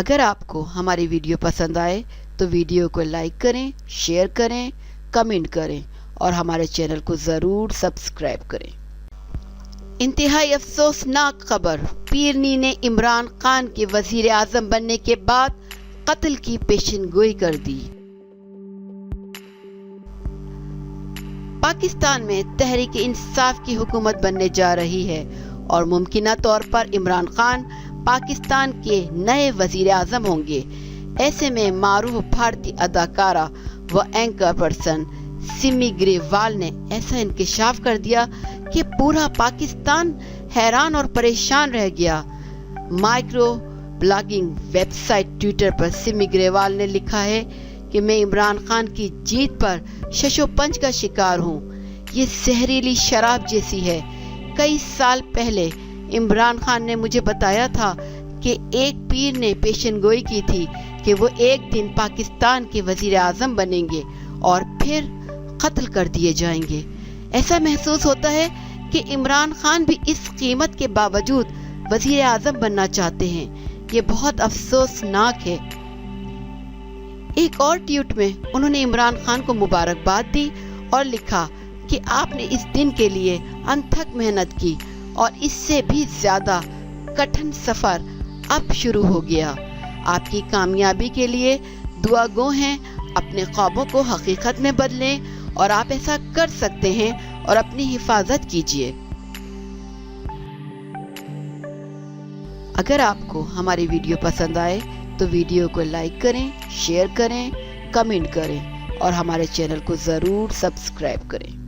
اگر آپ کو ہماری ویڈیو پسند آئے تو ویڈیو کو لائک کریں، شیئر کریں، کمنٹ کریں اور ہمارے چینل کو ضرور سبسکرائب کریں۔ انتہائی افسوسناک خبر، پیرنی نے عمران خان کے وزیر اعظم بننے کے بعد قتل کی پیشن گوئی کر دی۔ پاکستان میں تحریک انصاف کی حکومت بننے جا رہی ہے اور ممکنہ طور پر عمران خان پاکستان کے نئے وزیر اعظم ہوں گے۔ ایسے میں معروف بھارتی اداکارہ و اینکر پرسن سمی گریوال نے ایسا انکشاف کر دیا کہ پورا پاکستان حیران اور پریشان رہ گیا۔ Microblogging website Twitter پر سمی گریوال نے لکھا ہے کہ میں عمران خان کی جیت پر شش و پنج کا شکار ہوں۔ یہ زہریلی شراب جیسی ہے۔ کئی سال پہلے عمران خان نے مجھے بتایا تھا کہ ایک پیر نے پیشن گوئی کی تھی کہ وہ ایک دن پاکستان کے وزیر اعظم بنیں گے اور پھر قتل کر دیے جائیں گے۔ ایسا محسوس ہوتا ہے کہ عمران خان بھی اس قیمت کے باوجود وزیر اعظم بننا چاہتے ہیں۔ یہ بہت افسوسناک ہے۔ ایک اور ٹویٹ میں انہوں نے عمران خان کو مبارکباد دی اور لکھا کہ آپ نے اس دن کے لیے انتھک محنت کی اور اس سے بھی زیادہ کٹھن سفر اب شروع ہو گیا۔ آپ کی کامیابی کے لیے دعا گو ہیں۔ اپنے خوابوں کو حقیقت میں بدلیں اور آپ ایسا کر سکتے ہیں اور اپنی حفاظت کیجیے۔ اگر آپ کو ہماری ویڈیو پسند آئے تو ویڈیو کو لائک کریں، شیئر کریں، کمنٹ کریں اور ہمارے چینل کو ضرور سبسکرائب کریں۔